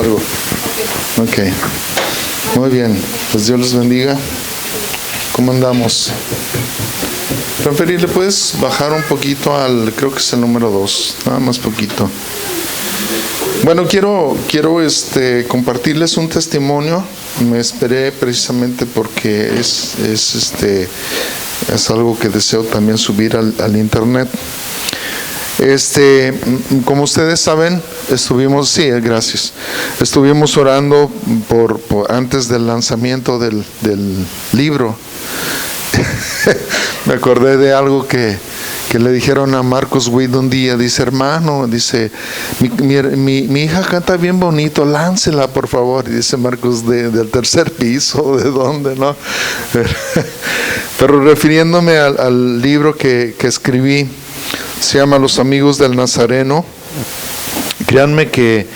Algo. Ok. Muy bien. Pues Dios les bendiga. ¿Cómo andamos? Rafael, ¿le puedes bajar un poquito creo que es el número 2? Nada más poquito. Bueno, quiero compartirles un testimonio. Me esperé precisamente porque es algo que deseo también subir al internet. Como ustedes saben, estuvimos orando por antes del lanzamiento del libro. Me acordé de algo que le dijeron a Marcus Witt un día. Dice: hermano, dice, mi hija canta bien bonito, láncela por favor. Y dice Marcus: del tercer piso, ¿de dónde? ¿No? Pero refiriéndome al libro que escribí, se llama Los Amigos del Nazareno. Créanme que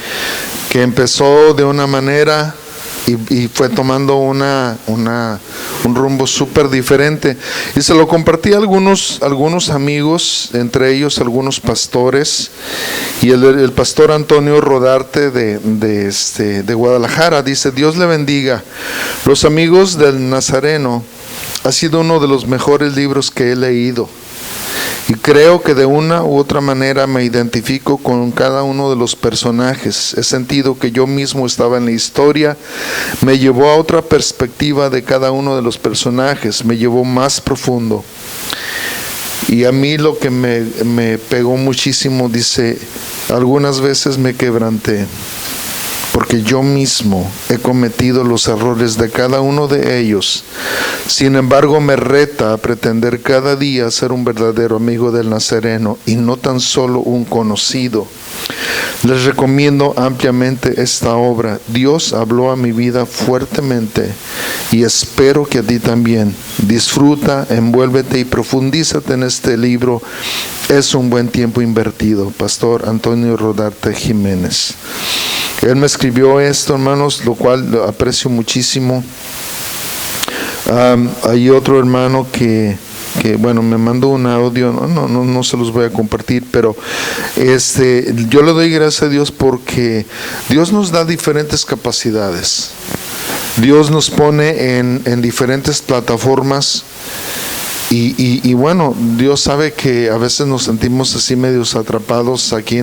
empezó de una manera y fue tomando un rumbo súper diferente, y se lo compartí a algunos amigos, entre ellos algunos pastores, y el pastor Antonio Rodarte de Guadalajara. Dice: Dios le bendiga. Los Amigos del Nazareno ha sido uno de los mejores libros que he leído, y creo que de una u otra manera me identifico con cada uno de los personajes. He sentido que yo mismo estaba en la historia. Me llevó a otra perspectiva de cada uno de los personajes, me llevó más profundo. Y a mí lo que me pegó muchísimo, dice: algunas veces me quebranté, porque yo mismo he cometido los errores de cada uno de ellos. Sin embargo, me reta a pretender cada día ser un verdadero amigo del Nazareno y no tan solo un conocido. Les recomiendo ampliamente esta obra. Dios habló a mi vida fuertemente y espero que a ti también. Disfruta, envuélvete y profundízate en este libro. Es un buen tiempo invertido. Pastor Antonio Rodarte Jiménez. Él me escribió esto, hermanos, lo cual lo aprecio muchísimo. Hay otro hermano que bueno, me mandó un audio. No se los voy a compartir, pero yo le doy gracias a Dios porque Dios nos da diferentes capacidades. Dios nos pone en diferentes plataformas. Y bueno, Dios sabe que a veces nos sentimos así medios atrapados aquí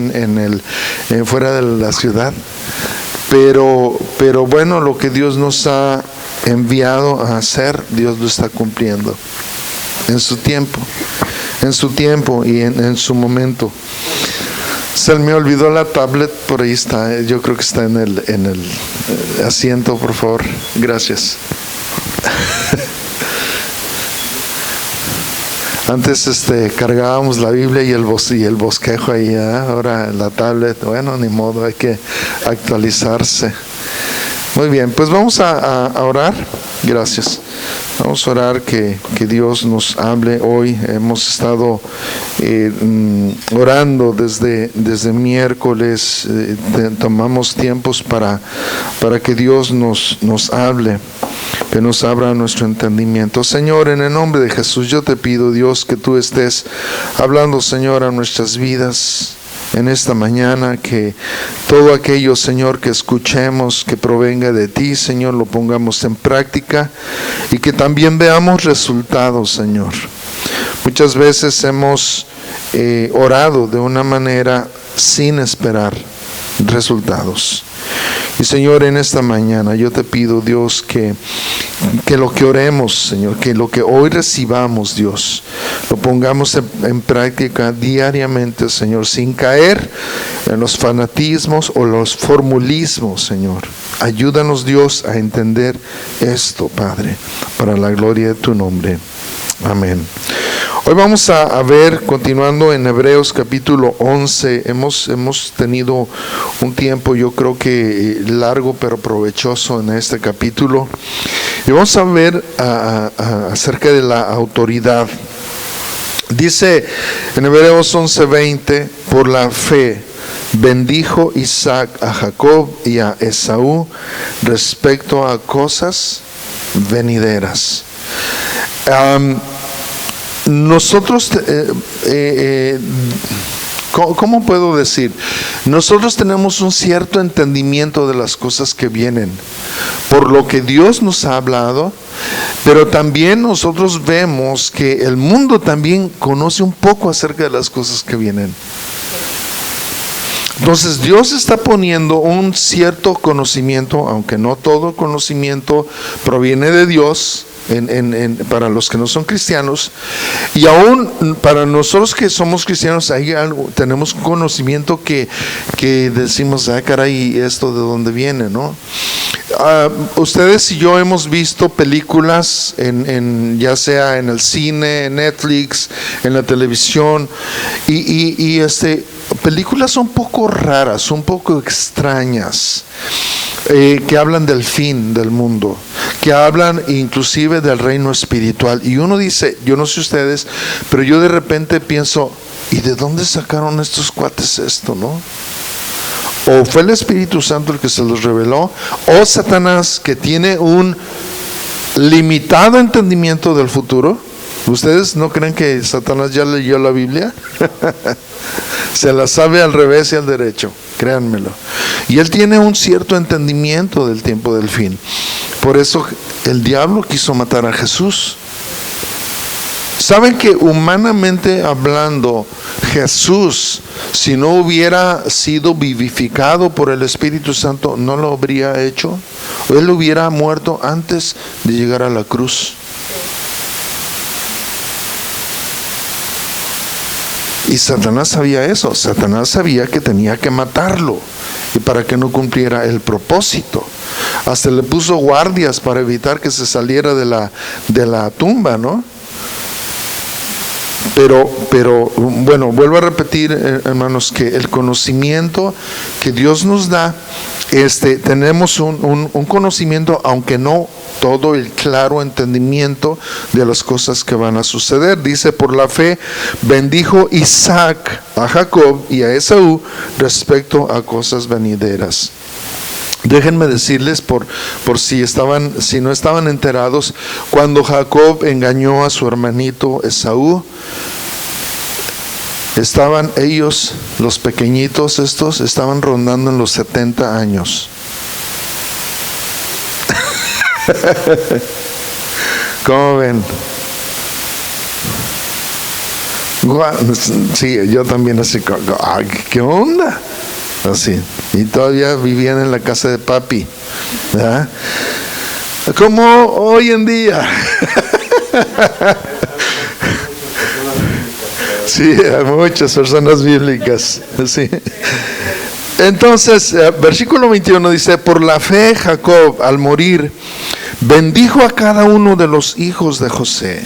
fuera de la ciudad, pero bueno, lo que Dios nos ha enviado a hacer, Dios lo está cumpliendo en su tiempo y en su momento. Se me olvidó la tablet, por ahí está, yo creo que está en el asiento, por favor, gracias. Antes cargábamos la Biblia y el bosquejo ahí, ahora la tablet. Bueno, ni modo, hay que actualizarse. Muy bien, pues vamos a orar. Gracias. Vamos a orar que Dios nos hable hoy. Hemos estado orando desde miércoles. Tomamos tiempos para que Dios nos hable, que nos abra nuestro entendimiento. Señor, en el nombre de Jesús, yo te pido, Dios, que tú estés hablando, Señor, a nuestras vidas en esta mañana, que todo aquello, Señor, que escuchemos, que provenga de ti, Señor, lo pongamos en práctica y que también veamos resultados, Señor. Muchas veces hemos orado de una manera sin esperar resultados. Y Señor, en esta mañana yo te pido, Dios, que lo que oremos, Señor, que lo que hoy recibamos, Dios, lo pongamos en práctica diariamente, Señor, sin caer en los fanatismos o los formulismos, Señor. Ayúdanos, Dios, a entender esto, Padre, para la gloria de tu nombre. Amén. Hoy vamos a ver, continuando en Hebreos capítulo 11, hemos tenido un tiempo, yo creo que largo pero provechoso en este capítulo, y vamos a ver acerca de la autoridad. Dice en Hebreos 11:20: por la fe bendijo Isaac a Jacob y a Esaú respecto a cosas venideras. Nosotros ¿Cómo puedo decir? Nosotros tenemos un cierto entendimiento de las cosas que vienen, por lo que Dios nos ha hablado, pero también nosotros vemos que el mundo también conoce un poco acerca de las cosas que vienen. Entonces Dios está poniendo un cierto conocimiento, aunque no todo conocimiento proviene de Dios, para los que no son cristianos, y aún para nosotros que somos cristianos hay algo, tenemos un conocimiento que decimos, caray, ¿esto de dónde viene, no? Ustedes y yo hemos visto películas ya sea en el cine, en Netflix, en la televisión, y películas un poco raras, un poco extrañas, que hablan del fin del mundo, que hablan inclusive del reino espiritual, y uno dice, yo no sé ustedes, pero yo de repente pienso, ¿y de dónde sacaron estos cuates esto, no? O fue el Espíritu Santo el que se los reveló, o Satanás, que tiene un limitado entendimiento del futuro. ¿Ustedes no creen que Satanás ya leyó la Biblia? Se la sabe al revés y al derecho, créanmelo. Y él tiene un cierto entendimiento del tiempo del fin. Por eso el diablo quiso matar a Jesús. ¿Saben que humanamente hablando, Jesús, si no hubiera sido vivificado por el Espíritu Santo, no lo habría hecho? Él hubiera muerto antes de llegar a la cruz. Y Satanás sabía eso. Satanás sabía que tenía que matarlo, y para que no cumpliera el propósito. Hasta le puso guardias para evitar que se saliera de la tumba, ¿no? Pero bueno, vuelvo a repetir, hermanos, que el conocimiento que Dios nos da, tenemos un conocimiento, aunque no todo el claro entendimiento de las cosas que van a suceder. Dice, por la fe bendijo Isaac a Jacob y a Esaú respecto a cosas venideras. Déjenme decirles, por si no estaban enterados, cuando Jacob engañó a su hermanito Esaú, estaban ellos, los pequeñitos estos, estaban rondando en los 70 años. ¿Cómo ven? Sí, yo también así, ¿qué onda? Así, y todavía vivían en la casa de papi, ¿verdad? Como hoy en día. Sí, hay muchas personas bíblicas, sí. Entonces, versículo 21 dice, por la fe Jacob al morir bendijo a cada uno de los hijos de José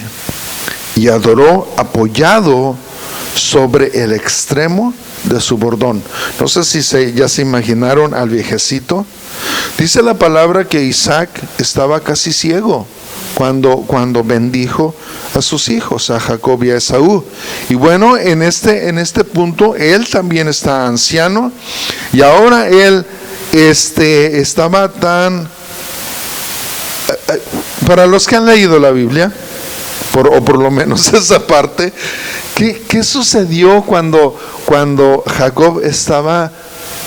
y adoró apoyado sobre el extremo de su bordón. No sé si ya se imaginaron al viejecito. Dice la palabra que Isaac estaba casi ciego cuando bendijo a sus hijos, a Jacob y a Esaú. Y bueno, en este punto él también está anciano, y ahora él estaba tan, para los que han leído la Biblia, o por lo menos esa parte, ¿qué sucedió cuando Jacob estaba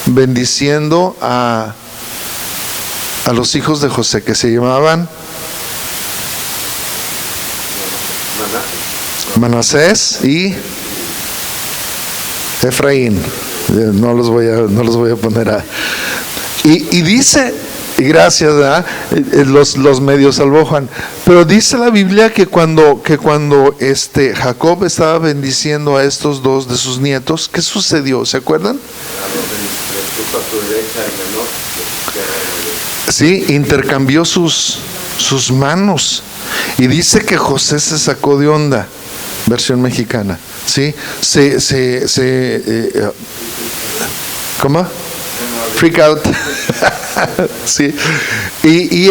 bendiciendo a los hijos de José, que se llamaban Manasés y Efraín? No los voy a poner y dice, y gracias, ¿verdad? Los medios salvó Juan, pero dice la Biblia que cuando Jacob estaba bendiciendo a estos dos de sus nietos, ¿qué sucedió? ¿Se acuerdan? Sí, intercambió sus manos, y dice que José se sacó de onda, versión mexicana, ¿sí? ¿Cómo? Freak out. Sí. Y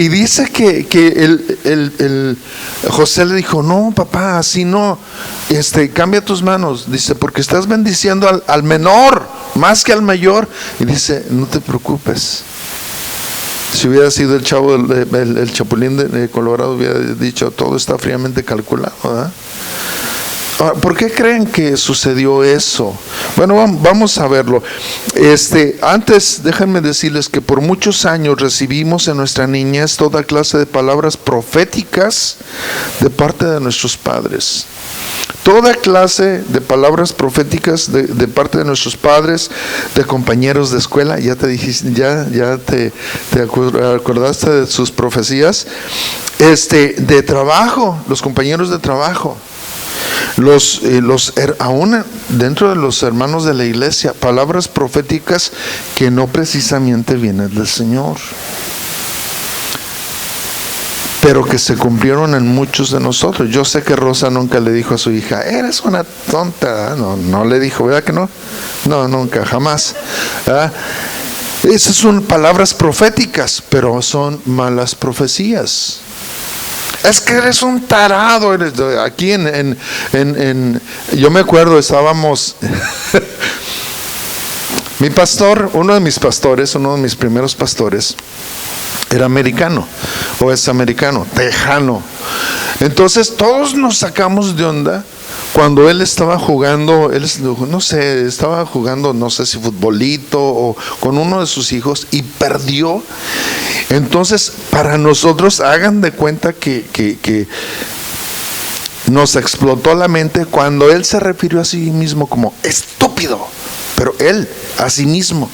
dice que el José le dijo, no, papá, así no, cambia tus manos, dice, porque estás bendiciendo al menor más que al mayor. Y dice, no te preocupes. Si hubiera sido el chavo, el chapulín de Colorado, hubiera dicho, todo está fríamente calculado, ¿verdad? ¿Por qué creen que sucedió eso? Bueno, vamos a verlo. Antes, déjenme decirles que por muchos años recibimos en nuestra niñez toda clase de palabras proféticas de parte de nuestros padres. Toda clase de palabras proféticas de parte de nuestros padres, de compañeros de escuela. Ya te dijiste, ya te acordaste de sus profecías. De trabajo, los compañeros de trabajo. Aún dentro de los hermanos de la iglesia, palabras proféticas que no precisamente vienen del Señor, pero que se cumplieron en muchos de nosotros. Yo sé que Rosa nunca le dijo a su hija, eres una tonta. No le dijo, ¿verdad que no? No, nunca, jamás. Esas son palabras proféticas, pero son malas profecías. Es que eres un tarado. Aquí yo me acuerdo, estábamos mi pastor, uno de mis primeros pastores, era americano, o es americano, tejano. Entonces todos nos sacamos de onda cuando él estaba jugando, no sé si futbolito o con uno de sus hijos, y perdió. Entonces, para nosotros, hagan de cuenta que nos explotó la mente cuando él se refirió a sí mismo como estúpido, pero él a sí mismo.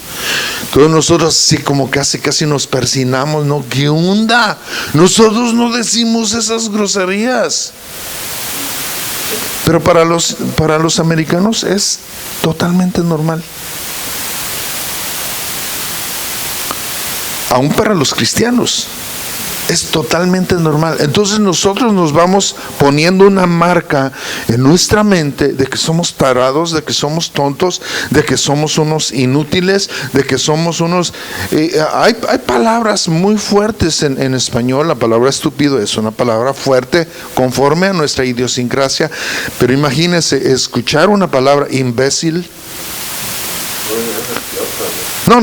Entonces nosotros sí como casi nos persinamos, ¿no? ¿Qué onda? Nosotros no decimos esas groserías. Pero para los americanos es totalmente normal. Aún para los cristianos es totalmente normal. Entonces nosotros nos vamos poniendo una marca en nuestra mente de que somos tarados, de que somos tontos, de que somos unos inútiles, de que somos unos... hay palabras muy fuertes en español. La palabra estúpido es una palabra fuerte conforme a nuestra idiosincrasia, pero imagínense escuchar una palabra imbécil. No,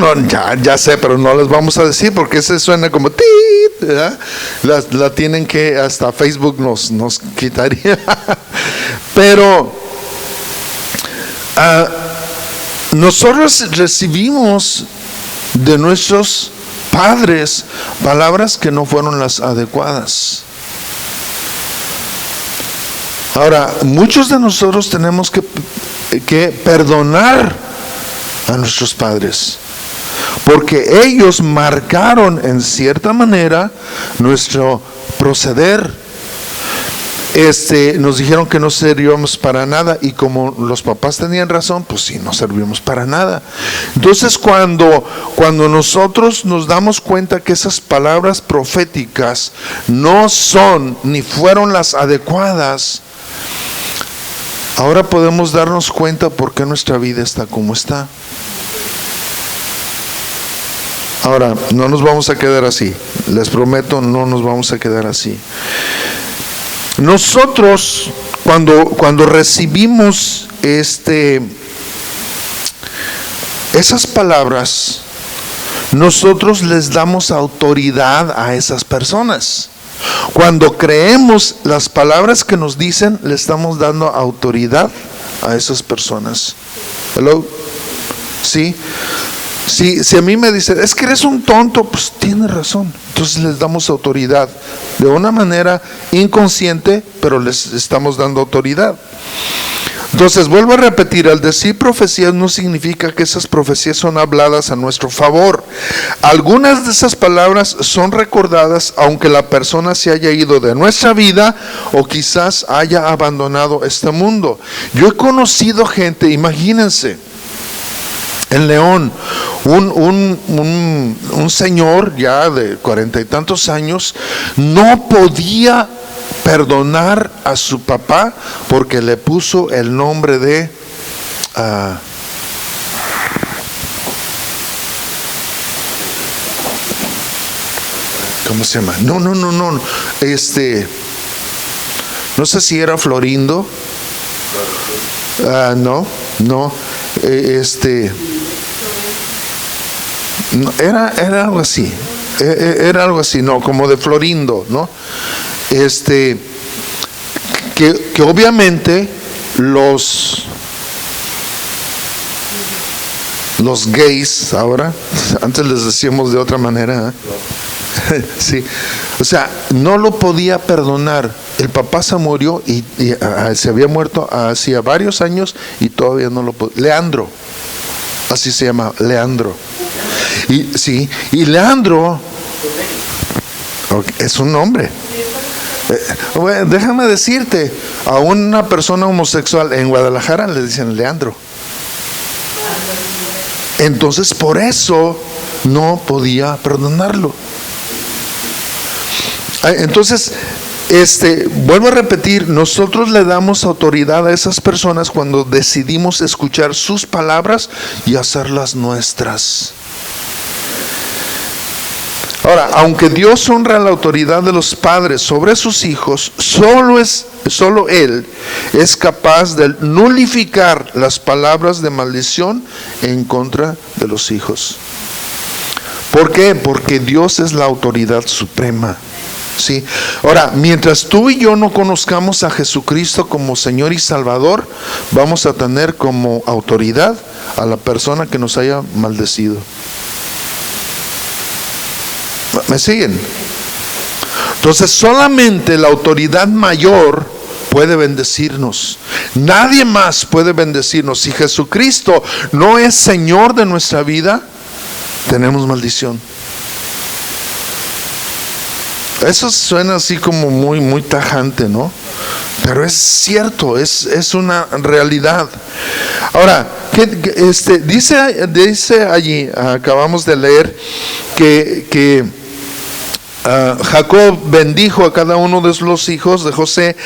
ya sé, pero no les vamos a decir porque ese suena como tit, ¿verdad? La tienen que, hasta Facebook nos quitaría. Pero nosotros recibimos de nuestros padres palabras que no fueron las adecuadas. Ahora, muchos de nosotros tenemos que perdonar a nuestros padres, porque ellos marcaron en cierta manera nuestro proceder. Nos dijeron que no servíamos para nada, y como los papás tenían razón, pues sí, no servimos para nada. Entonces cuando nosotros nos damos cuenta que esas palabras proféticas no son ni fueron las adecuadas, ahora podemos darnos cuenta por qué nuestra vida está como está. Ahora, no nos vamos a quedar así. Les prometo, no nos vamos a quedar así. Nosotros, cuando recibimos esas palabras, nosotros les damos autoridad a esas personas. Cuando creemos las palabras que nos dicen, le estamos dando autoridad a esas personas. ¿Hello? ¿Sí? Si a mí me dicen, es que eres un tonto, pues tiene razón. Entonces les damos autoridad de una manera inconsciente, pero les estamos dando autoridad. Entonces vuelvo a repetir, al decir profecías no significa que esas profecías son habladas a nuestro favor. Algunas de esas palabras son recordadas aunque la persona se haya ido de nuestra vida o quizás haya abandonado este mundo. Yo he conocido gente, imagínense, en León, un señor ya de 40 y tantos años no podía perdonar a su papá porque le puso el nombre de ¿cómo se llama? No, no sé si era Florindo. No, era algo así. Era algo así, no, como de Florindo, ¿no? Que obviamente los gays ahora, antes les decíamos de otra manera, sí, o sea, no lo podía perdonar. El papá se murió y se había muerto hacía varios años y todavía no lo podía. Leandro, así se llama, Leandro. Y sí, y Leandro es un nombre. Bueno, déjame decirte, a una persona homosexual en Guadalajara le dicen Leandro. Entonces por eso no podía perdonarlo. Entonces, vuelvo a repetir, nosotros le damos autoridad a esas personas cuando decidimos escuchar sus palabras y hacerlas nuestras. Ahora, aunque Dios honra la autoridad de los padres sobre sus hijos, solo Él es capaz de nulificar las palabras de maldición en contra de los hijos. ¿Por qué? Porque Dios es la autoridad suprema. ¿Sí? Ahora, mientras tú y yo no conozcamos a Jesucristo como Señor y Salvador, vamos a tener como autoridad a la persona que nos haya maldecido. ¿Me siguen? Entonces solamente la autoridad mayor puede bendecirnos. Nadie más puede bendecirnos. Si Jesucristo no es Señor de nuestra vida, tenemos maldición. Eso suena así como muy tajante, ¿no? Pero es cierto, es una realidad. Ahora, dice allí, acabamos de leer que Jacob bendijo a cada uno de los hijos de José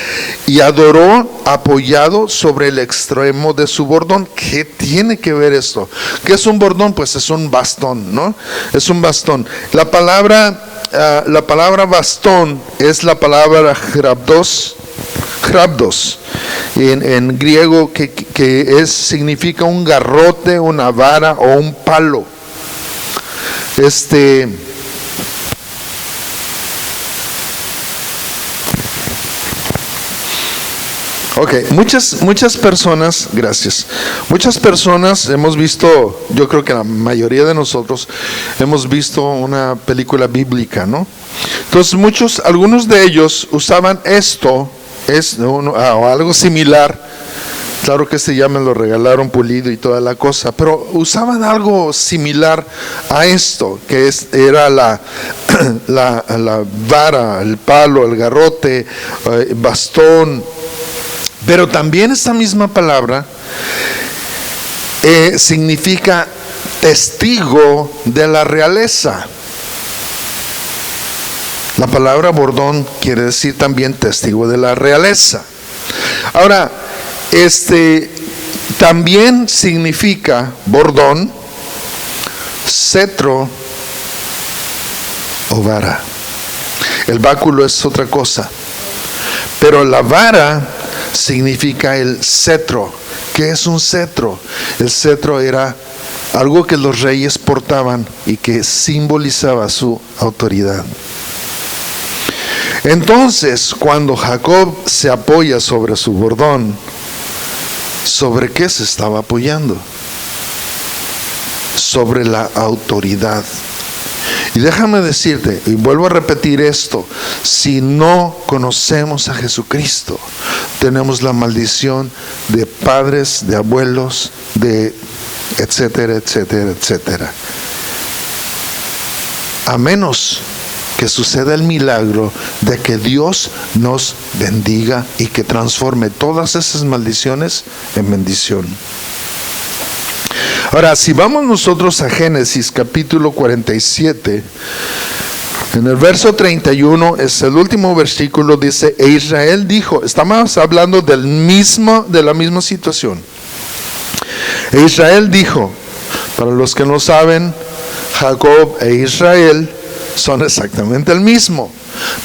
y adoró apoyado sobre el extremo de su bordón. ¿Qué tiene que ver esto? ¿Qué es un bordón? Pues es un bastón, ¿no? Es un bastón. La palabra bastón es la palabra hrabdos, en griego, que significa un garrote, una vara o un palo. Ok, muchas personas, gracias. Muchas personas hemos visto, yo creo que la mayoría de nosotros hemos visto una película bíblica, ¿no? Entonces algunos de ellos usaban esto, o algo similar. Claro que ya me lo regalaron pulido y toda la cosa, pero usaban algo similar a esto, que era la vara, el palo, el garrote, bastón. Pero también esta misma palabra significa testigo de la realeza. La palabra bordón quiere decir también testigo de la realeza. Ahora, también significa bordón, cetro o vara. El báculo es otra cosa, pero la vara significa el cetro. ¿Qué es un cetro? El cetro era algo que los reyes portaban y que simbolizaba su autoridad. Entonces, cuando Jacob se apoya sobre su bordón, ¿sobre qué se estaba apoyando? Sobre la autoridad. Y déjame decirte, y vuelvo a repetir esto, si no conocemos a Jesucristo, tenemos la maldición de padres, de abuelos, de etcétera, etcétera, etcétera. A menos que suceda el milagro de que Dios nos bendiga y que transforme todas esas maldiciones en bendición. Ahora, si vamos nosotros a Génesis capítulo 47, en el verso 31, es el último versículo, dice: e Israel dijo, estamos hablando de la misma situación. E Israel dijo, para los que no saben, Jacob e Israel son exactamente el mismo.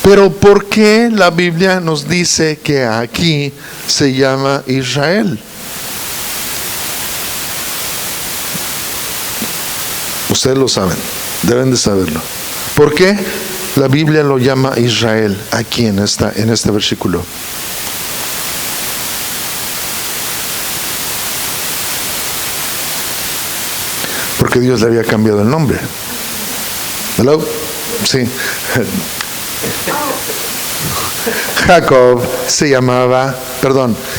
Pero ¿por qué la Biblia nos dice que aquí se llama Israel? Ustedes lo saben, deben de saberlo. ¿Por qué la Biblia lo llama Israel aquí en este versículo? porque Dios le había cambiado el nombre. ¿Hello? Sí.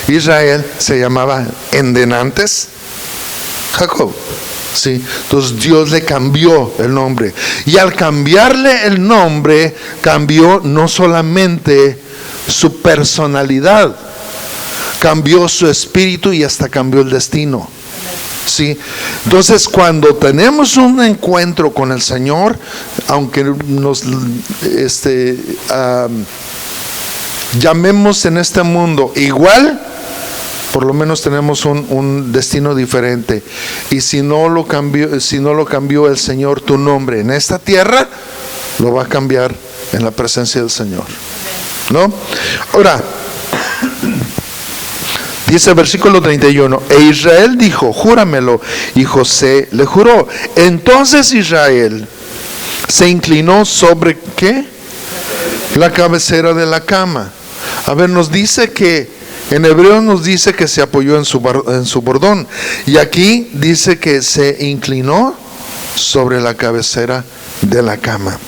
Israel se llamaba endenantes Jacob. Sí, entonces Dios le cambió el nombre. Y al cambiarle el nombre, cambió no solamente su personalidad, cambió su espíritu y hasta cambió el destino. Sí, entonces cuando tenemos un encuentro con el Señor, aunque nos llamemos en este mundo igual, por lo menos tenemos un destino diferente. Y si no lo cambió el Señor tu nombre en esta tierra, lo va a cambiar en la presencia del Señor, ¿no? Ahora, dice el versículo 31, e Israel dijo, júramelo, y José le juró. Entonces Israel se inclinó sobre, ¿qué? La cabecera de la cama. A ver, nos dice que en hebreo nos dice que se apoyó en su bordón, y aquí dice que se inclinó sobre la cabecera de la cama.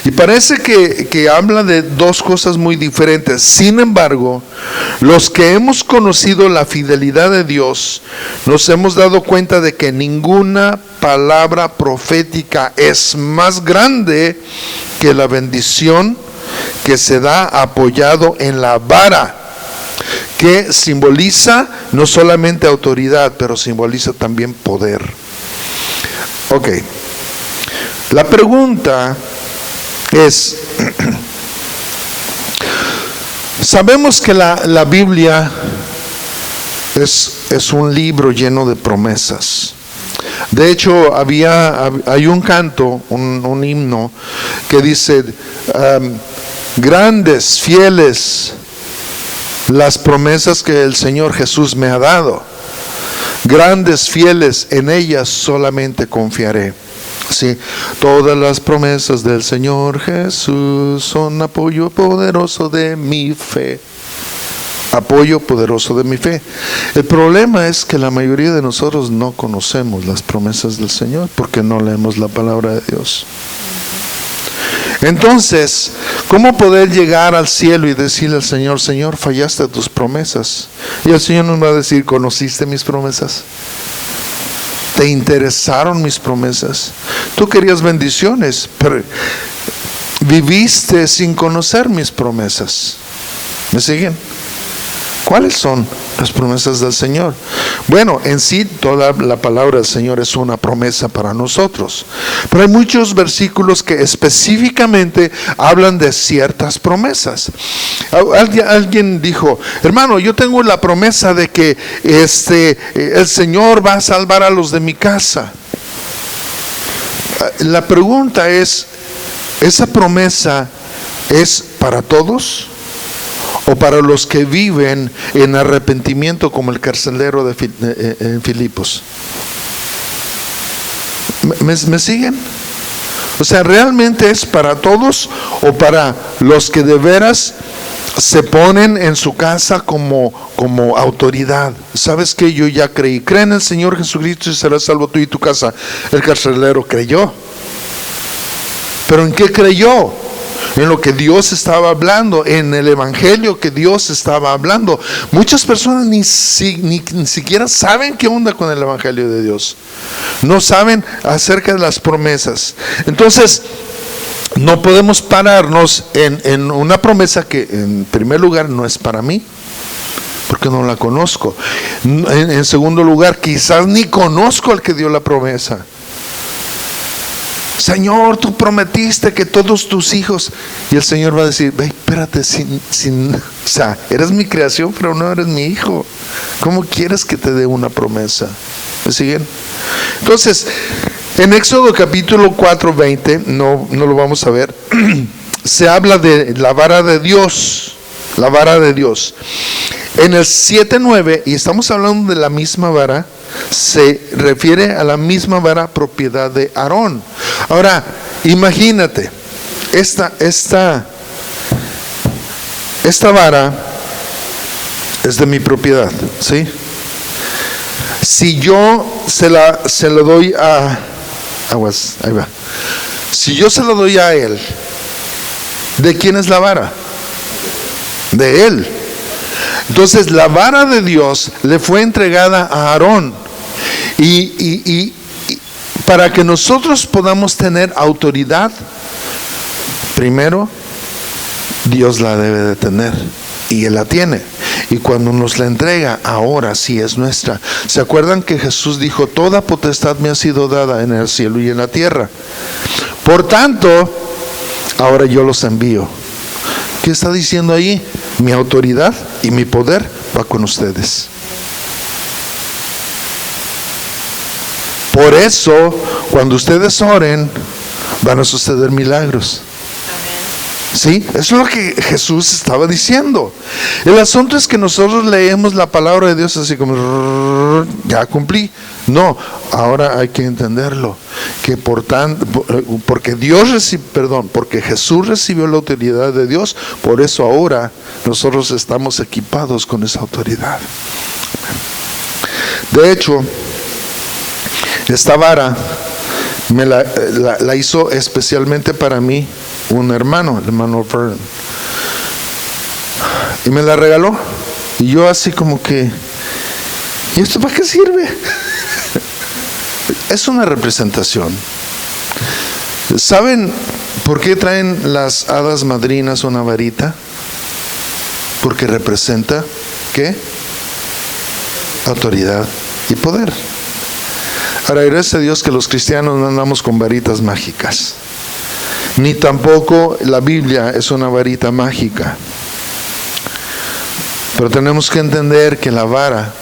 Y parece que habla de dos cosas muy diferentes. Sin embargo, los que hemos conocido la fidelidad de Dios, nos hemos dado cuenta de que ninguna palabra profética es más grande que la bendición que se da apoyado en la vara, que simboliza no solamente autoridad, pero simboliza también poder. Ok, la pregunta es, sabemos que la Biblia es un libro lleno de promesas. De hecho, hay un canto, un himno que dice, grandes, fieles las promesas que el Señor Jesús me ha dado, grandes, fieles, en ellas solamente confiaré. Sí, todas las promesas del Señor Jesús son apoyo poderoso de mi fe. Apoyo poderoso de mi fe. El problema es que la mayoría de nosotros no conocemos las promesas del Señor porque no leemos la palabra de Dios. Entonces, ¿cómo poder llegar al cielo y decirle al Señor, Señor, fallaste a tus promesas? Y el Señor nos va a decir, ¿conociste mis promesas? ¿Te interesaron mis promesas? Tú querías bendiciones, pero viviste sin conocer mis promesas. ¿Me siguen? ¿Cuáles son las promesas del Señor? Bueno, en sí toda la palabra del Señor es una promesa para nosotros, pero hay muchos versículos que específicamente hablan de ciertas promesas. Alguien dijo, hermano, yo tengo la promesa de que el Señor va a salvar a los de mi casa. La pregunta es, ¿esa promesa es para todos? ¿O para los que viven en arrepentimiento como el carcelero en Filipos? ¿Me siguen? O sea, ¿realmente es para todos o para los que de veras se ponen en su casa como autoridad? ¿Sabes qué? Yo ya creí. Cree en el Señor Jesucristo y serás salvo tú y tu casa. El carcelero creyó. ¿Pero en qué creyó? En lo que Dios estaba hablando, en el evangelio que Dios estaba hablando. Muchas personas ni siquiera saben qué onda con el evangelio de Dios. No saben acerca de las promesas. Entonces, no podemos pararnos en una promesa que en primer lugar no es para mí, porque no la conozco. En segundo lugar, quizás ni conozco al que dio la promesa. Señor, tú prometiste que todos tus hijos, y el Señor va a decir, ve, espérate, o sea, eres mi creación, pero no eres mi hijo. ¿Cómo quieres que te dé una promesa? ¿Me siguen? Entonces, en Éxodo capítulo 4:20, no lo vamos a ver, se habla de la vara de Dios, la vara de Dios. En el 7:9, y estamos hablando de la misma vara, se refiere a la misma vara propiedad de Aarón. Ahora, imagínate, esta vara es de mi propiedad, ¿sí? Si yo se la doy a aguas, ahí va. Si yo se la doy a él, ¿de quién es la vara? De él. Entonces la vara de Dios le fue entregada a Aarón y para que nosotros podamos tener autoridad, primero Dios la debe de tener y Él la tiene. Y cuando nos la entrega, ahora sí es nuestra. ¿Se acuerdan que Jesús dijo: toda potestad me ha sido dada en el cielo y en la tierra? Por tanto, ahora yo los envío. ¿Qué está diciendo ahí? Mi autoridad y mi poder va con ustedes. Por eso, cuando ustedes oren, van a suceder milagros. ¿Sí? Eso es lo que Jesús estaba diciendo. El asunto es que nosotros leemos la palabra de Dios así como ya cumplí. No, ahora hay que entenderlo, que porque porque Jesús recibió la autoridad de Dios, por eso ahora nosotros estamos equipados con esa autoridad. De hecho, esta vara la hizo especialmente para mí un hermano, el hermano Vernon, y me la regaló. Y yo así como que, ¿y esto para qué sirve? Es una representación. ¿Saben por qué traen las hadas madrinas una varita? Porque representa, ¿qué? Autoridad y poder. Ahora, gracias a Dios que los cristianos no andamos con varitas mágicas, ni tampoco la Biblia es una varita mágica. Pero tenemos que entender que la vara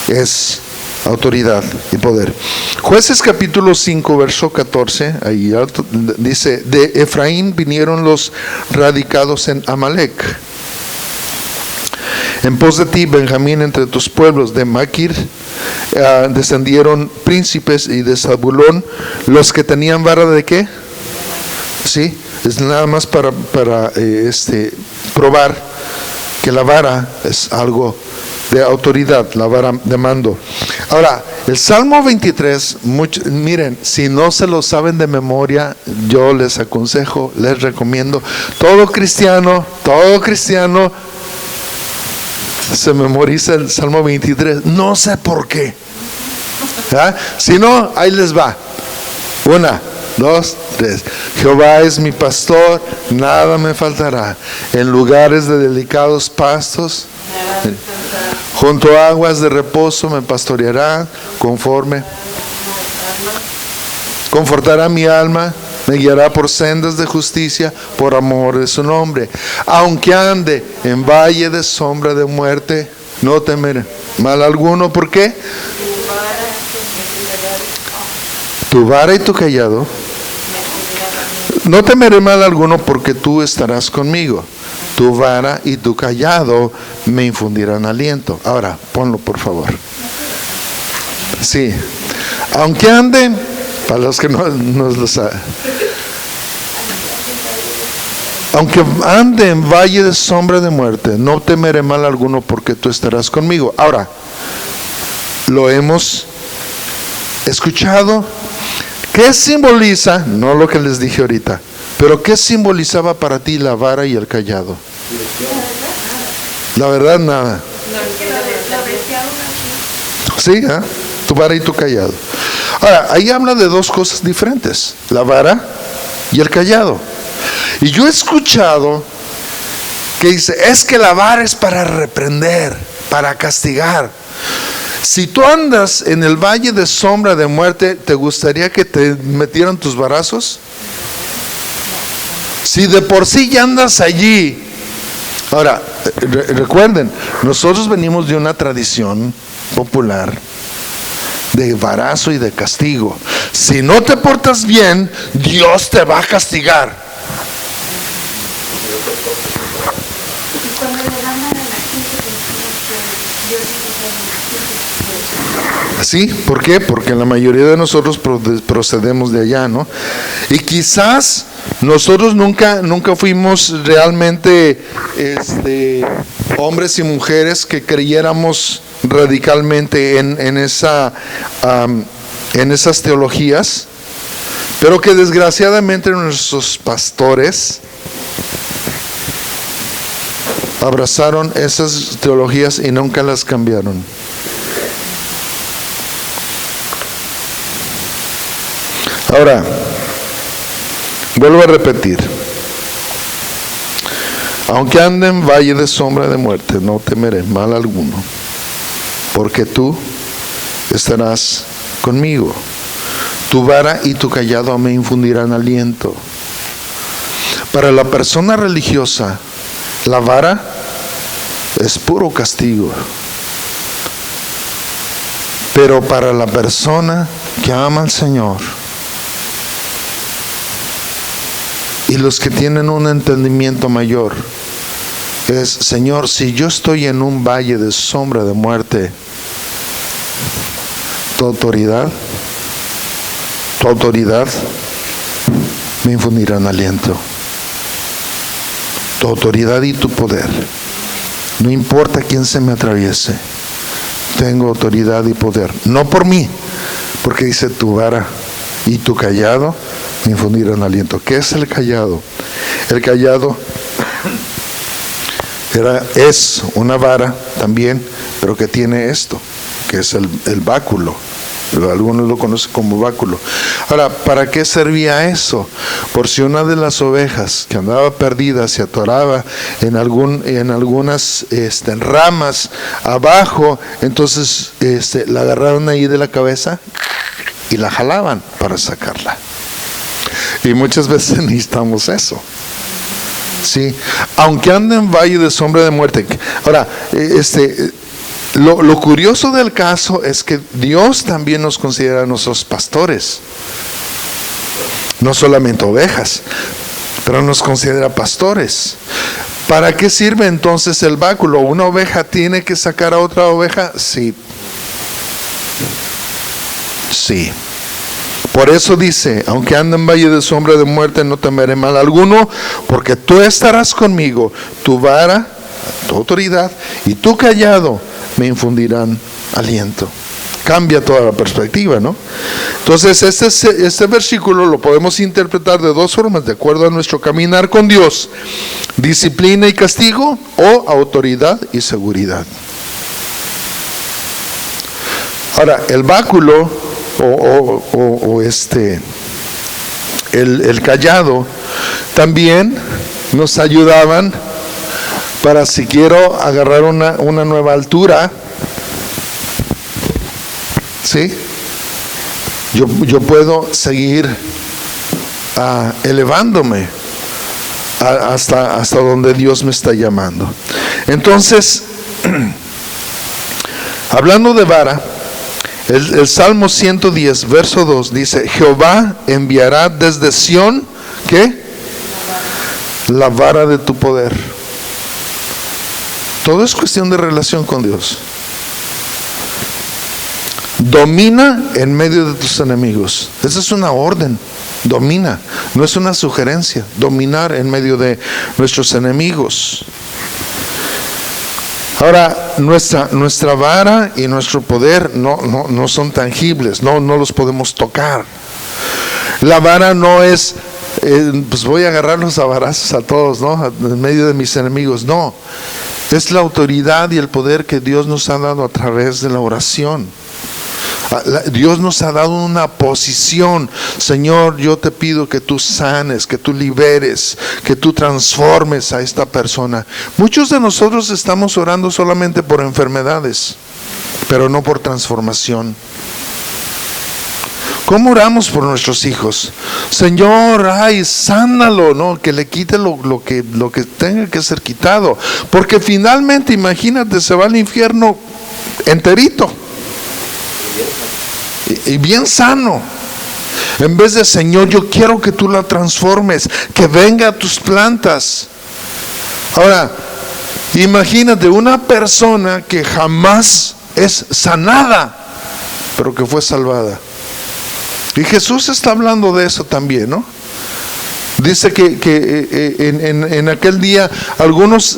es autoridad y poder. Jueces capítulo 5 verso 14, ahí dice: de Efraín vinieron los radicados en Amalec. En pos de ti, Benjamín, entre tus pueblos. De Maquir descendieron príncipes, y de Zabulón los que tenían vara de ¿qué? Sí, es nada más para probar que la vara es algo de autoridad, la vara de mando. Ahora, el Salmo 23, miren, si no se lo saben de memoria, yo les aconsejo, les recomiendo, todo cristiano se memoriza el Salmo 23, no sé por qué. ¿Ah? Si no, ahí les va. 1, 2, 3. Jehová es mi pastor, nada me faltará. En lugares de delicados pastos, junto a aguas de reposo me pastoreará, confortará mi alma, me guiará por sendas de justicia, por amor de su nombre. Aunque ande en valle de sombra de muerte, no temeré mal alguno. ¿Por qué? Tu vara y tu callado. No temeré mal alguno, porque tú estarás conmigo. Tu vara y tu callado me infundirán aliento. Ahora, ponlo por favor. Sí. Aunque ande, para los que no lo saben, aunque ande en valle de sombra de muerte, no temeré mal alguno, porque tú estarás conmigo. Ahora, lo hemos escuchado. ¿Qué simboliza? No lo que les dije ahorita, pero ¿qué simbolizaba para ti la vara y el callado? La verdad, nada. Sí, ¿eh? Tu vara y tu callado. Ahora, ahí habla de dos cosas diferentes: la vara y el callado. Y yo he escuchado que dice: es que la vara es para reprender, para castigar. Si tú andas en el valle de sombra de muerte, ¿te gustaría que te metieran tus varazos? Si de por sí ya andas allí. Ahora, recuerden, nosotros venimos de una tradición popular de varazo y de castigo. Si no te portas bien, Dios te va a castigar. ¿Sí? ¿Por qué? Porque la mayoría de nosotros procedemos de allá, ¿no? Y quizás nosotros nunca fuimos realmente hombres y mujeres que creyéramos radicalmente en esas teologías, pero que desgraciadamente nuestros pastores abrazaron esas teologías y nunca las cambiaron. Ahora, vuelvo a repetir. Aunque ande en valle de sombra de muerte, no temeré mal alguno, porque tú estarás conmigo. Tu vara y tu cayado me infundirán aliento. Para la persona religiosa, la vara es puro castigo. Pero para la persona que ama al Señor y los que tienen un entendimiento mayor, es: Señor, si yo estoy en un valle de sombra de muerte, tu autoridad me infundirán aliento. Tu autoridad y tu poder, no importa quién se me atraviese, tengo autoridad y poder, no por mí, porque dice: tu vara y tu cayado me infundirán aliento. ¿Qué es el cayado? El cayado es una vara también, pero que tiene esto, que es el báculo. Algunos lo conocen como báculo. Ahora, ¿para qué servía eso? Por si una de las ovejas que andaba perdida se atoraba en algunas ramas abajo, entonces la agarraron ahí de la cabeza y la jalaban para sacarla. Y muchas veces necesitamos eso. Sí, aunque ande en valle de sombra de muerte. Ahora, lo curioso del caso es que Dios también nos considera a nuestros pastores, no solamente ovejas, pero nos considera pastores. ¿Para qué sirve entonces el báculo? ¿Una oveja tiene que sacar a otra oveja? Sí. Por eso dice: aunque ande en valle de sombra de muerte, no temeré mal alguno, porque tú estarás conmigo. Tu vara, tu autoridad y tu cayado me infundirán aliento. Cambia toda la perspectiva, ¿no? Entonces este versículo lo podemos interpretar de dos formas, de acuerdo a nuestro caminar con Dios: disciplina y castigo, o autoridad y seguridad. Ahora, el báculo el cayado también nos ayudaban para, si quiero agarrar una nueva altura, ¿sí? Yo puedo seguir elevándome hasta donde Dios me está llamando. Entonces, hablando de vara, el Salmo 110, verso 2 dice: Jehová enviará desde Sión, ¿qué? La vara de tu poder. Todo es cuestión de relación con Dios. Domina en medio de tus enemigos. Esa es una orden. Domina, no es una sugerencia. Dominar en medio de nuestros enemigos. Ahora, nuestra vara y nuestro poder no son tangibles, no los podemos tocar. La vara no es, pues voy a agarrarlos a varazos a todos, ¿no? En medio de mis enemigos. No, es la autoridad y el poder que Dios nos ha dado a través de la oración. Dios nos ha dado una posición. Señor, yo te pido que tú sanes, que tú liberes, que tú transformes a esta persona. Muchos de nosotros estamos orando solamente por enfermedades, pero no por transformación. ¿Cómo oramos por nuestros hijos? Señor, sánalo, ¿no? Que le quite lo que tenga que ser quitado. Porque finalmente, imagínate, se va al infierno enterito. Y bien sano. En vez de: Señor, yo quiero que tú la transformes, que venga a tus plantas. Ahora, imagínate una persona que jamás es sanada, pero que fue salvada. Y Jesús está hablando de eso también, ¿no? Dice que en aquel día algunos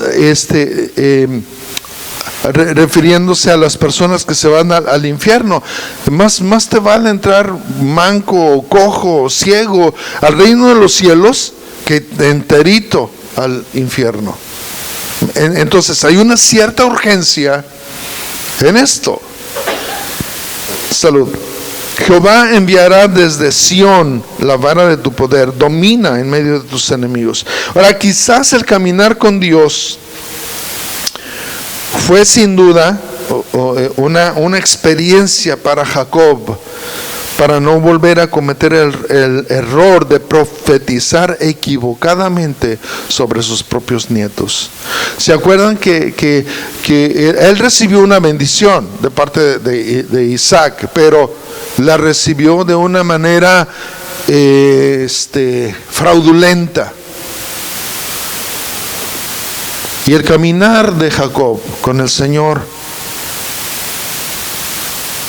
refiriéndose a las personas que se van al infierno. Más te vale entrar manco, cojo, ciego al reino de los cielos que enterito al infierno. Entonces hay una cierta urgencia en esto. Salud. Jehová enviará desde Sión la vara de tu poder, domina en medio de tus enemigos. Ahora, quizás el caminar con Dios fue sin duda una experiencia para Jacob, para no volver a cometer el error de profetizar equivocadamente sobre sus propios nietos. ¿Se acuerdan que él recibió una bendición de parte de Isaac, pero la recibió de una manera fraudulenta? Y el caminar de Jacob con el Señor,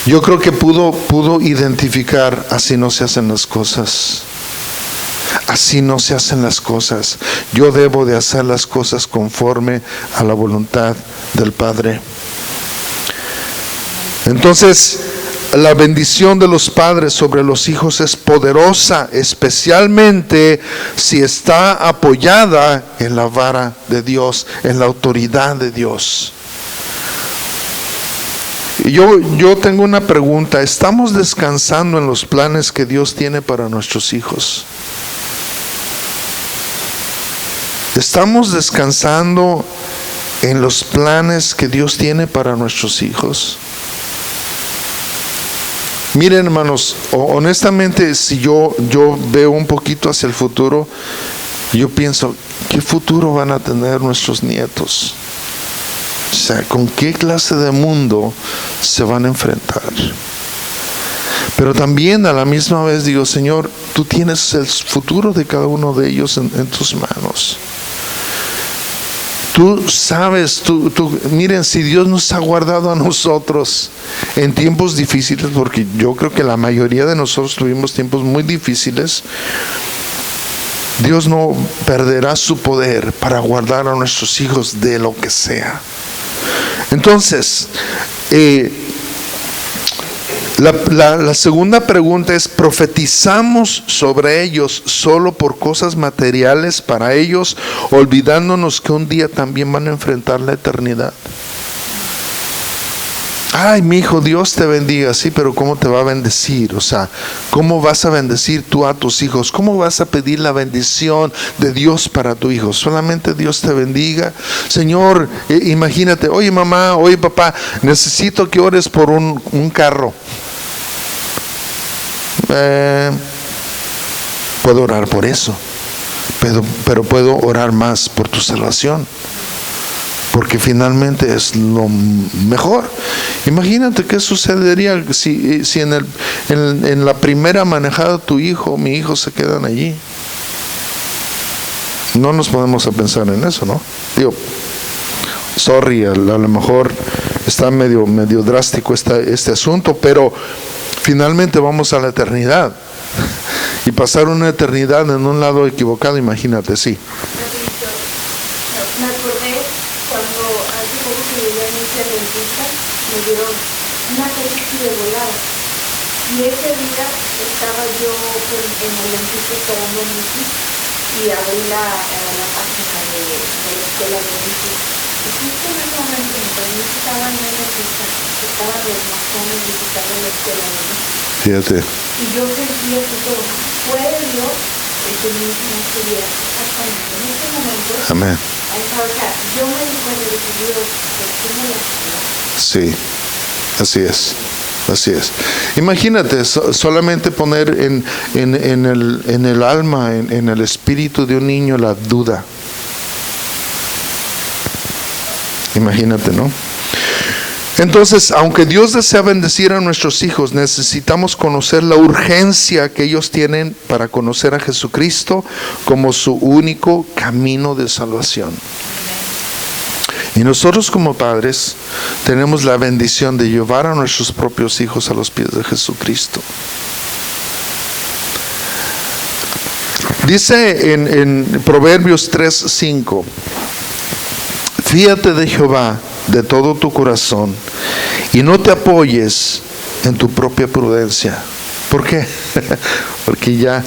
yo creo que pudo identificar: así no se hacen las cosas. Así no se hacen las cosas. Yo debo de hacer las cosas conforme a la voluntad del Padre. Entonces, la bendición de los padres sobre los hijos es poderosa, especialmente si está apoyada en la vara de Dios, en la autoridad de Dios. Yo tengo una pregunta: ¿estamos descansando en los planes que Dios tiene para nuestros hijos? ¿Estamos descansando en los planes que Dios tiene para nuestros hijos? Miren, hermanos, honestamente, si yo veo un poquito hacia el futuro, yo pienso: ¿qué futuro van a tener nuestros nietos? O sea, ¿con qué clase de mundo se van a enfrentar? Pero también a la misma vez digo: Señor, tú tienes el futuro de cada uno de ellos en tus manos. Tú sabes, miren, si Dios nos ha guardado a nosotros en tiempos difíciles, porque yo creo que la mayoría de nosotros tuvimos tiempos muy difíciles, Dios no perderá su poder para guardar a nuestros hijos de lo que sea. Entonces, la segunda pregunta es: ¿profetizamos sobre ellos solo por cosas materiales para ellos, olvidándonos que un día también van a enfrentar la eternidad? Ay, mi hijo, Dios te bendiga. Sí, pero ¿cómo te va a bendecir? O sea, ¿cómo vas a bendecir tú a tus hijos? ¿Cómo vas a pedir la bendición de Dios para tu hijo? Solamente Dios te bendiga. Señor, imagínate: oye mamá, oye papá, necesito que ores por un carro. Puedo orar por eso, pero puedo orar más por tu salvación, porque finalmente es lo mejor. Imagínate qué sucedería si en la primera manejada tu hijo, mi hijo, se quedan allí. No nos podemos a pensar en eso, ¿no? Digo, sorry, a lo mejor está medio drástico este asunto, pero finalmente vamos a la eternidad. Y pasar una eternidad en un lado equivocado, imagínate, sí. Me acordé cuando hace poco que llegué a inicia dentista, me dieron una cosa así de volada. Y ese día estaba yo en el dentista esperando a mi hija y abrí la página de la escuela de dentista. Y justo en ese momento, mientras mi hija estaba en el dentista, estaban los masones visitando la escuela de dentista. Fíjate. Y yo sentía que todo fue Dios el que mi hija no estuviera exactamente en ese momento. Amén. O sea, yo me di cuenta de que Dios, ¿por qué me la quiero? Sí, así es. Así es. Imagínate solamente poner en el alma, en el espíritu de un niño la duda. Imagínate, ¿no? Entonces, aunque Dios desea bendecir a nuestros hijos, necesitamos conocer la urgencia que ellos tienen para conocer a Jesucristo como su único camino de salvación. Y nosotros como padres tenemos la bendición de llevar a nuestros propios hijos a los pies de Jesucristo. Dice en Proverbios 3:5: fíate de Jehová de todo tu corazón y no te apoyes en tu propia prudencia. ¿Por qué? Porque ya,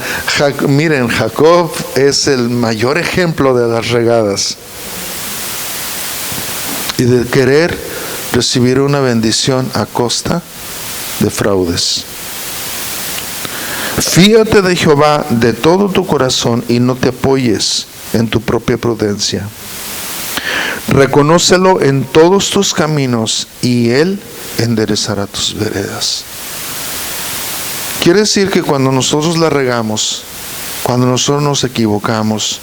miren, Jacob es el mayor ejemplo de las regadas y de querer recibir una bendición a costa de fraudes. Fíate de Jehová de todo tu corazón y no te apoyes en tu propia prudencia. Reconócelo en todos tus caminos y Él enderezará tus veredas. Quiere decir que cuando nosotros la regamos, cuando nosotros nos equivocamos,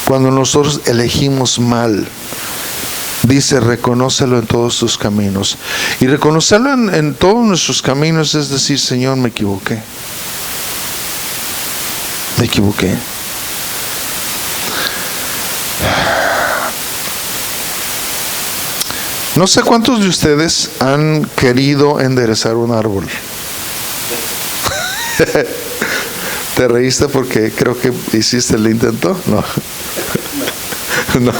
cuando nosotros elegimos mal, dice, reconócelo en todos tus caminos. Y reconocerlo en todos nuestros caminos es decir, Señor, me equivoqué. Me equivoqué. No sé cuántos de ustedes han querido enderezar un árbol. ¿Te reíste porque creo que hiciste el intento? No. No.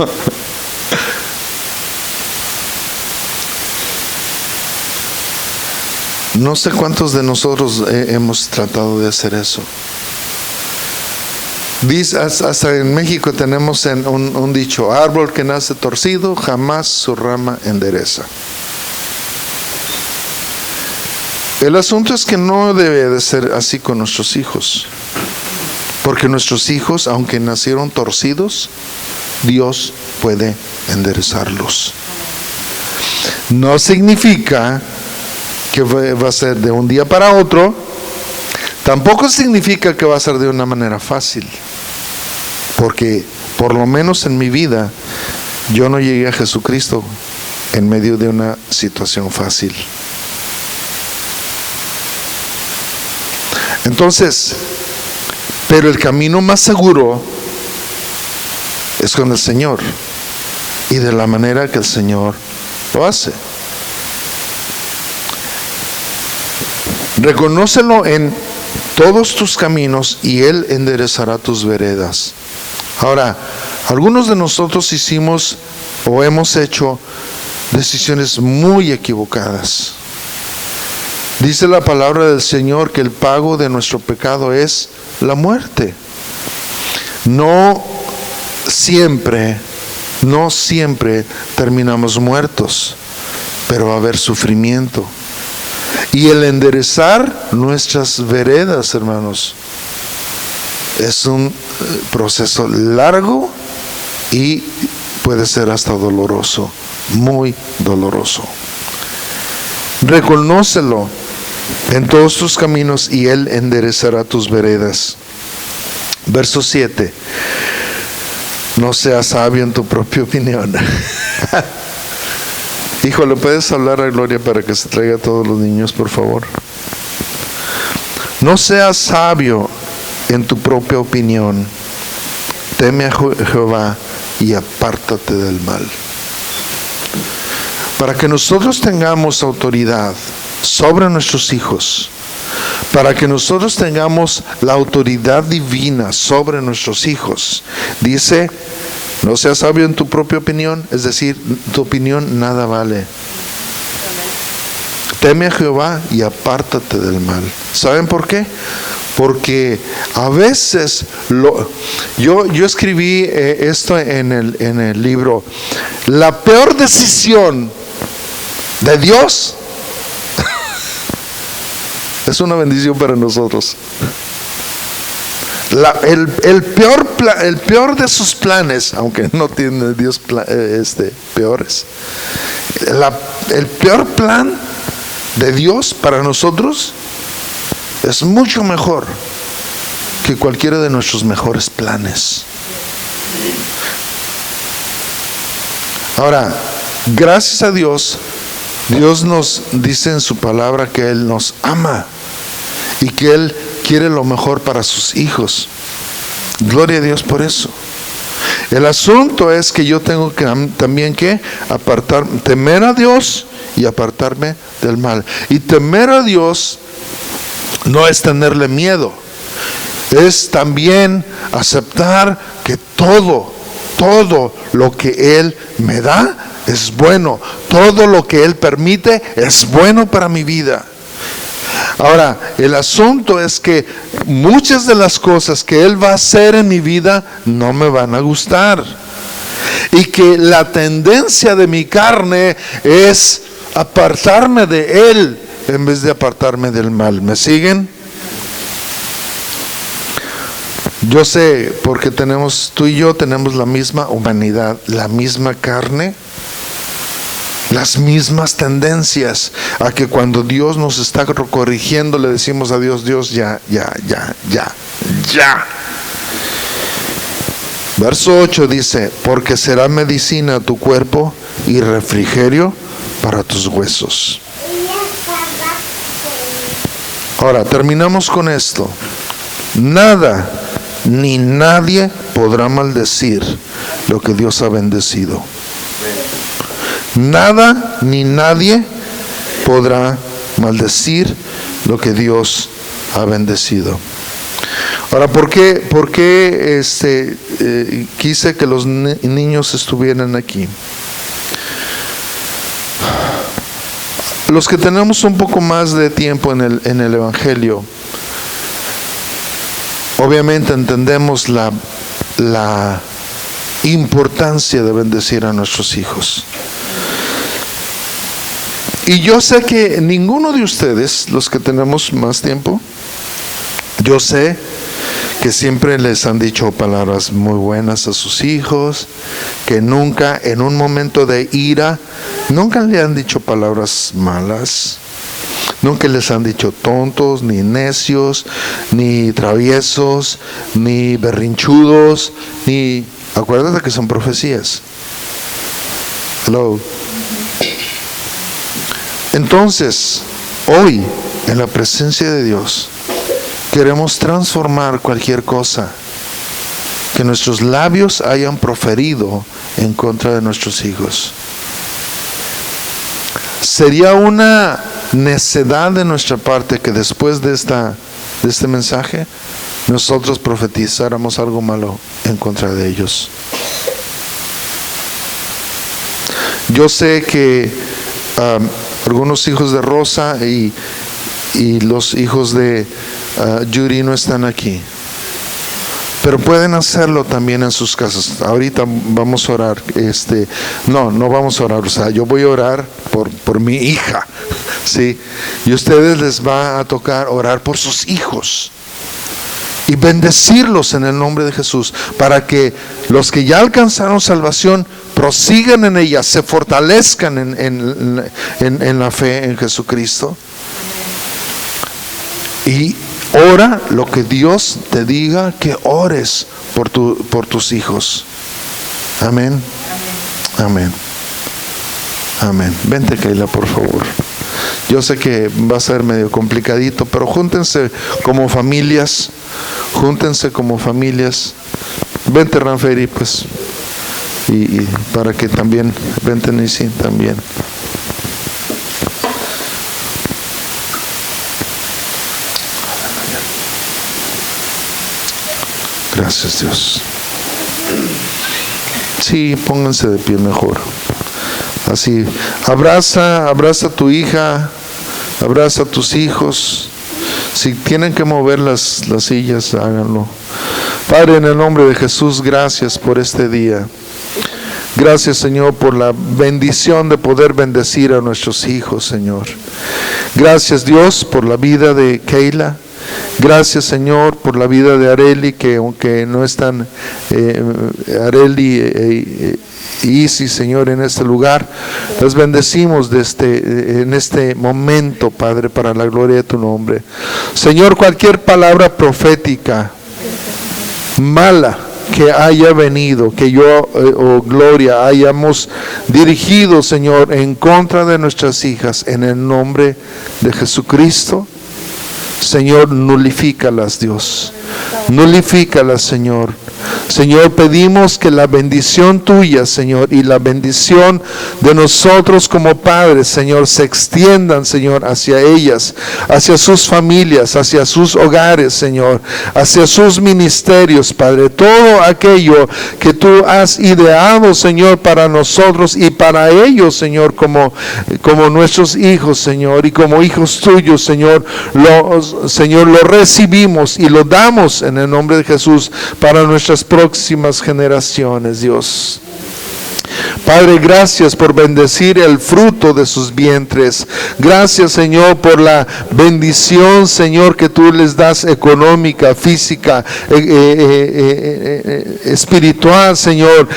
No sé cuántos de nosotros hemos tratado de hacer eso. Dice, hasta en México tenemos un dicho: árbol que nace torcido jamás su rama endereza. El asunto es que no debe de ser así con nuestros hijos, porque nuestros hijos, aunque nacieron torcidos, Dios puede enderezarlos. No significa que va a ser de un día para otro, tampoco significa que va a ser de una manera fácil, porque por lo menos en mi vida yo no llegué a Jesucristo en medio de una situación fácil. Entonces, pero el camino más seguro es con el Señor y de la manera que el Señor lo hace. Reconócelo en todos tus caminos y Él enderezará tus veredas. Ahora, algunos de nosotros hicimos o hemos hecho decisiones muy equivocadas. Dice la palabra del Señor que el pago de nuestro pecado es la muerte. No siempre terminamos muertos, pero va a haber sufrimiento. Y el enderezar nuestras veredas, hermanos, es un proceso largo y puede ser hasta doloroso, muy doloroso. Reconócelo en todos tus caminos y Él enderezará tus veredas. Verso 7. No seas sabio en tu propia opinión. Hijo, ¿le puedes hablar a Gloria para que se traiga a todos los niños, por favor? No seas sabio en tu propia opinión. Teme a Jehová y apártate del mal. Para que nosotros tengamos autoridad sobre nuestros hijos, para que nosotros tengamos la autoridad divina sobre nuestros hijos, dice, no seas sabio en tu propia opinión, es decir, tu opinión nada vale. Teme a Jehová y apártate del mal. ¿Saben por qué? Porque a veces yo escribí esto en el libro. La peor decisión de Dios es una bendición para nosotros. El peor de sus planes, aunque no tiene Dios peores, el peor plan de Dios para nosotros es mucho mejor que cualquiera de nuestros mejores planes. Ahora, gracias a Dios, Dios nos dice en su palabra que Él nos ama y que Él quiere lo mejor para sus hijos. Gloria a Dios por eso. El asunto es que yo tengo que también que temer a Dios y apartarme del mal. Y temer a Dios no es tenerle miedo, es también aceptar que todo lo que Él me da es bueno. Todo lo que Él permite es bueno para mi vida. Ahora, el asunto es que muchas de las cosas que Él va a hacer en mi vida no me van a gustar. Y que la tendencia de mi carne es apartarme de Él en vez de apartarme del mal. ¿Me siguen? Yo sé, porque tú y yo tenemos la misma humanidad, la misma carne, las mismas tendencias, a que cuando Dios nos está corrigiendo le decimos a Dios, Dios, ya. Verso 8 dice, porque será medicina a tu cuerpo y refrigerio para tus huesos. Ahora, terminamos con esto. Nada ni nadie podrá maldecir lo que Dios ha bendecido. Nada ni nadie podrá maldecir lo que Dios ha bendecido. Ahora, ¿por qué quise que los niños estuvieran aquí? Los que tenemos un poco más de tiempo en el Evangelio, obviamente entendemos la importancia de bendecir a nuestros hijos. Y yo sé que ninguno de ustedes, los que tenemos más tiempo, yo sé que siempre les han dicho palabras muy buenas a sus hijos, que nunca en un momento de ira, nunca le han dicho palabras malas, nunca les han dicho tontos, ni necios, ni traviesos, ni berrinchudos, ni... Acuérdate que son profecías. Hello. Entonces, hoy, en la presencia de Dios, queremos transformar cualquier cosa que nuestros labios hayan proferido en contra de nuestros hijos. Sería una necedad de nuestra parte que después de este mensaje nosotros profetizáramos algo malo en contra de ellos. Yo sé que algunos hijos de Rosa y los hijos de Yuri no están aquí, pero pueden hacerlo también en sus casas. Ahorita vamos a orar, no vamos a orar, o sea, yo voy a orar por mi hija, ¿sí? Y a ustedes les va a tocar orar por sus hijos y bendecirlos en el nombre de Jesús, para que los que ya alcanzaron salvación prosigan en ella, se fortalezcan en la fe en Jesucristo. Y ora lo que Dios te diga que ores por tus hijos. Amén. Amén. Amén. Vente, Keila, por favor. Yo sé que va a ser medio complicadito, pero júntense como familias. Vente, Ranferi, pues. Y para que también, vente, Nisi, también. Gracias, Dios. Sí, pónganse de pie mejor. Así, abraza a tu hija, abraza a tus hijos. Si tienen que mover las sillas, háganlo. Padre, en el nombre de Jesús, gracias por este día. Gracias, Señor, por la bendición de poder bendecir a nuestros hijos, Señor. Gracias, Dios, por la vida de Keila. Gracias, Señor, por la vida de Areli, que aunque no están Areli y Isis, Señor, en este lugar, las bendecimos en este momento, Padre, para la gloria de tu nombre. Señor, cualquier palabra profética mala que haya venido, que yo o Gloria hayamos dirigido, Señor, en contra de nuestras hijas, en el nombre de Jesucristo, Señor, nulifícalas, Dios. Nulifícalas, Señor. Señor, pedimos que la bendición tuya, Señor, y la bendición de nosotros como padres, Señor, se extiendan, Señor, hacia ellas, hacia sus familias, hacia sus hogares, Señor, hacia sus ministerios, Padre. Todo aquello que tú has ideado, Señor, para nosotros y para ellos, Señor, como nuestros hijos, Señor, y como hijos tuyos, Señor, Señor, lo recibimos y lo damos en el nombre de Jesús para nuestras próximas generaciones, Dios. Padre, gracias por bendecir el fruto de sus vientres. Gracias, Señor, por la bendición, Señor, que tú les das económica, física, espiritual, Señor,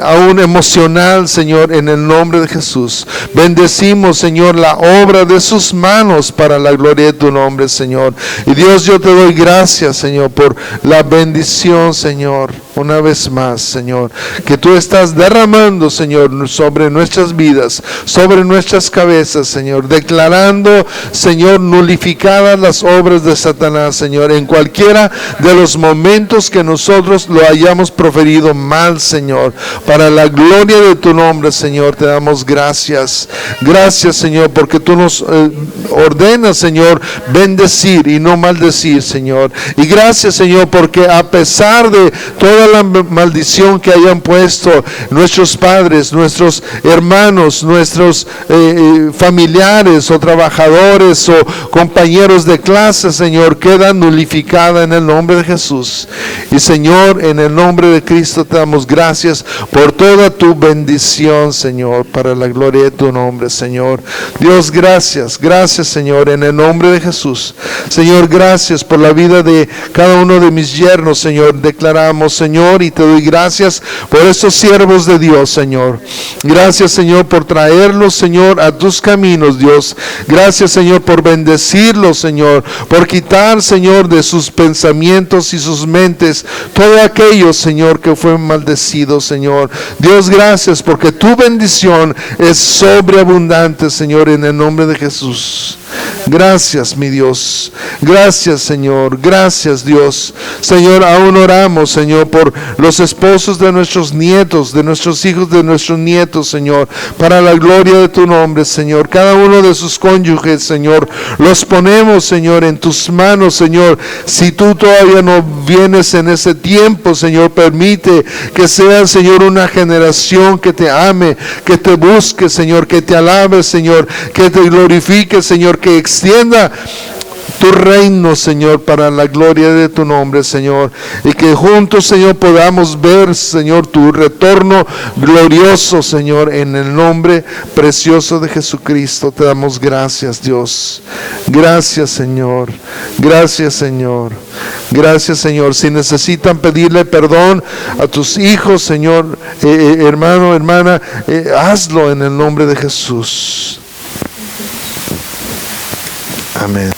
aún emocional, Señor, en el nombre de Jesús. Bendecimos, Señor, la obra de sus manos para la gloria de tu nombre, Señor. Y Dios, yo te doy gracias, Señor, por la bendición, Señor, una vez más, Señor, que tú estás derramando, Señor, sobre nuestras vidas, sobre nuestras cabezas, Señor, declarando, Señor, nulificadas las obras de Satanás, Señor, en cualquiera de los momentos que nosotros lo hayamos proferido mal, Señor, para la gloria de tu nombre, Señor, te damos gracias. Gracias, Señor, porque tú nos ordenas, Señor, bendecir y no maldecir, Señor. Y gracias, Señor, porque a pesar de toda la maldición que hayan puesto nuestros padres, nuestros hermanos, nuestros familiares o trabajadores o compañeros de clase, Señor, queda nulificada en el nombre de Jesús. Y Señor, en el nombre de Cristo te damos gracias por toda tu bendición, Señor, para la gloria de tu nombre, Señor. Dios, gracias, gracias, Señor, en el nombre de Jesús. Señor, gracias por la vida de cada uno de mis yernos, Señor. Declaramos, Señor, y te doy gracias por estos siervos de Dios, Señor. Gracias, Señor, por traerlos, Señor, a tus caminos, Dios. Gracias, Señor, por bendecirlos, Señor, por quitar, Señor, de sus pensamientos y sus mentes todo aquello, Señor, que fue maldecido, Señor. Dios, gracias porque tu bendición es sobreabundante, Señor, en el nombre de Jesús. Gracias, mi Dios. Gracias, Señor. Gracias, Dios. Señor, aún oramos, Señor, por los esposos de nuestros nietos, de nuestros hijos, de nuestros nietos, Señor, para la gloria de tu nombre, Señor. Cada uno de sus cónyuges, Señor, los ponemos, Señor, en tus manos, Señor. Si tú todavía no vienes en ese tiempo, Señor, permite que sean, Señor, una generación que te ame, que te busque, Señor, que te alabe, Señor, que te glorifique, Señor, que extienda tu reino, Señor, para la gloria de tu nombre, Señor, y que juntos, Señor, podamos ver, Señor, tu retorno glorioso, Señor, en el nombre precioso de Jesucristo. Te damos gracias, Dios. Gracias, Señor. Gracias, Señor. Gracias, Señor. Si necesitan pedirle perdón a tus hijos, Señor, hermano, hermana, hazlo en el nombre de Jesús. Amén.